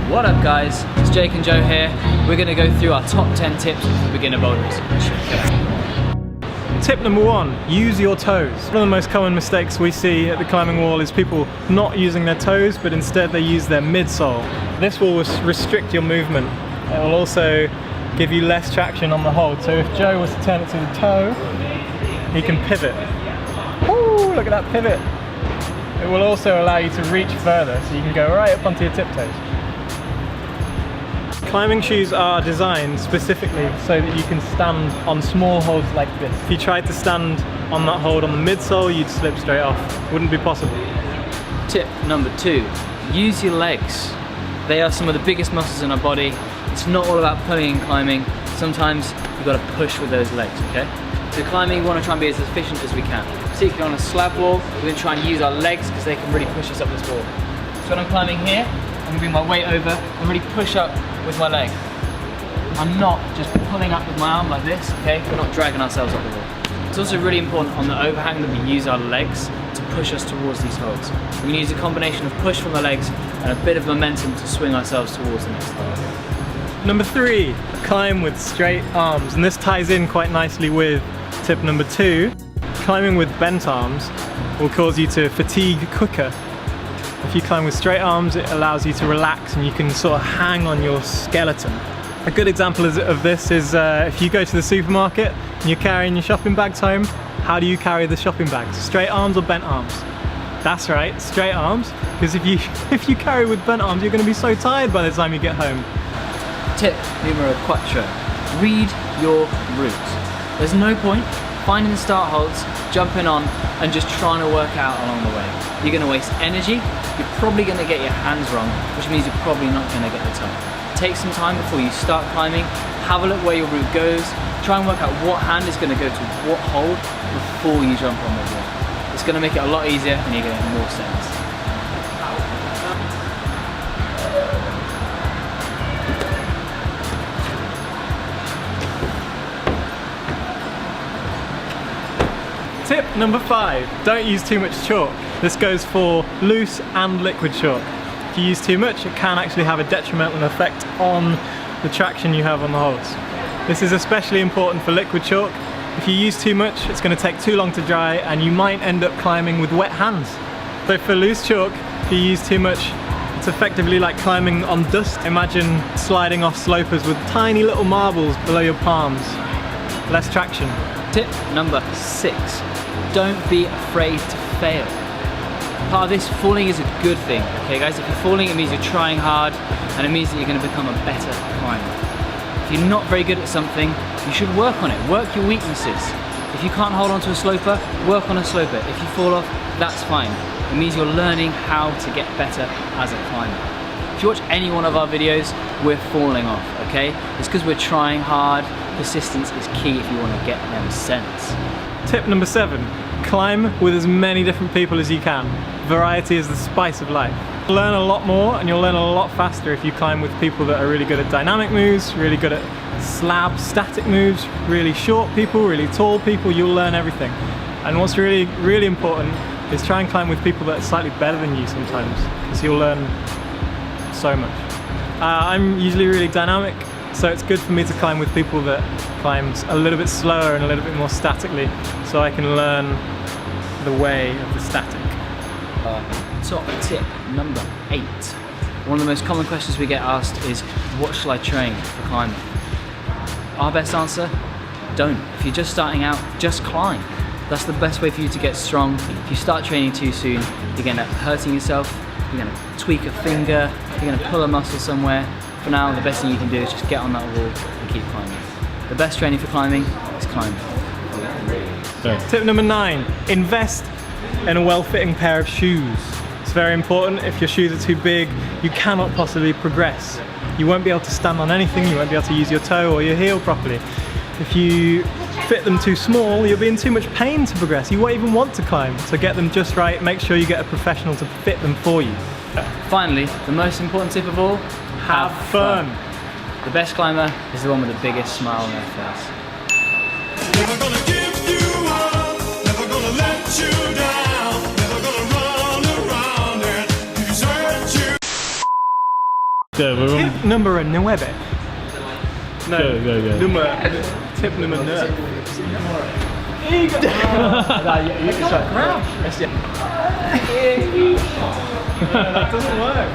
What up guys, it's Jake and Joe here. We're going to go through our top 10 tips for beginner boulders. Tip number 1, use your toes. One of the most common mistakes we see at the climbing wall is people not using their toes, but instead they use their midsole. This will restrict your movement. It will also give you less traction on the hold. So if Joe was to turn it to the toe, he can pivot. Ooh, look at that pivot. It will also allow you to reach further, so you can go right up onto your tiptoes. Climbing shoes are designed specifically so that you can stand on small holds like this. If you tried to stand on that hold on the midsole, you'd slip straight off. Wouldn't be possible. Tip number 2, use your legs. They are some of the biggest muscles in our body. It's not all about pulling and climbing. Sometimes you've got to push with those legs, okay? So climbing, we want to try and be as efficient as we can. Particularly on a slab wall, we're going to try and use our legs because they can really push us up this wall. So when I'm climbing here, I'm going to bring my weight over and really push up with my leg. I'm not just pulling up with my arm like this, okay? We're not dragging ourselves up the wall. It's also really important on the overhang that we use our legs to push us towards these holds. We're going to use a combination of push from the legs and a bit of momentum to swing ourselves towards the next hold. Number 3, climb with straight arms. And this ties in quite nicely with tip number 2. Climbing with bent arms will cause you to fatigue quicker. If you climb with straight arms, it allows you to relax and you can sort of hang on your skeleton. A good example of this is if you go to the supermarket and you're carrying your shopping bags home, how do you carry the shopping bags? Straight arms or bent arms? That's right, straight arms, because if you carry with bent arms, you're going to be so tired by the time you get home. Tip numero 4, read your route. There's no point finding the start holds, jumping on and just trying to work out along the way. You're going to waste energy, you're probably going to get your hands wrong, which means you're probably not going to get the top. Take some time before you start climbing, have a look where your route goes, try and work out what hand is going to go to what hold before you jump on the wall. It's going to make it a lot easier and you're going to get more sense. Tip number 5, don't use too much chalk. This goes for loose and liquid chalk. If you use too much, it can actually have a detrimental effect on the traction you have on the holds. This is especially important for liquid chalk. If you use too much, it's going to take too long to dry and you might end up climbing with wet hands. So for loose chalk, if you use too much, it's effectively like climbing on dust. Imagine sliding off slopers with tiny little marbles below your palms. Less traction. Tip number 6, don't be afraid to fail. Part of this, falling is a good thing, okay guys? If you're falling, it means you're trying hard and it means that you're going to become a better climber. If you're not very good at something, you should work on it, work your weaknesses. If you can't hold on to a sloper, work on a sloper. If you fall off, that's fine. It means you're learning how to get better as a climber. If you watch any one of our videos, we're falling off, okay? It's because we're trying hard. Persistence is key if you want to get them sense. Tip number 7, climb with as many different people as you can. Variety is the spice of life. You'll learn a lot more and you'll learn a lot faster if you climb with people that are really good at dynamic moves, really good at slab static moves, really short people, really tall people. You'll learn everything. And what's really, really important is try and climb with people that are slightly better than you sometimes, because you'll learn so much. I'm usually really dynamic, so it's good for me to climb with people that climb a little bit slower and a little bit more statically, so I can learn the way of the static. Top tip number 8. One of the most common questions we get asked is, what shall I train for climbing? Our best answer, don't. If you're just starting out, just climb. That's the best way for you to get strong. If you start training too soon, you're going to end up hurting yourself, you're going to tweak a finger, you're going to pull a muscle somewhere. For now, the best thing you can do is just get on that wall and keep climbing. The best training for climbing is climbing. Tip number 9, invest in a well-fitting pair of shoes. It's very important. If your shoes are too big, you cannot possibly progress. You won't be able to stand on anything, you won't be able to use your toe or your heel properly. If you fit them too small, you'll be in too much pain to progress. You won't even want to climb. So get them just right, make sure you get a professional to fit them for you. Finally, the most important tip of all, have fun. The best climber is the one with the biggest smile on their face. Never gonna give you up, never gonna let you down, never gonna run around and desert you. Yeah, we're on. Tip number 9. No, Go. tip number 9. That doesn't work.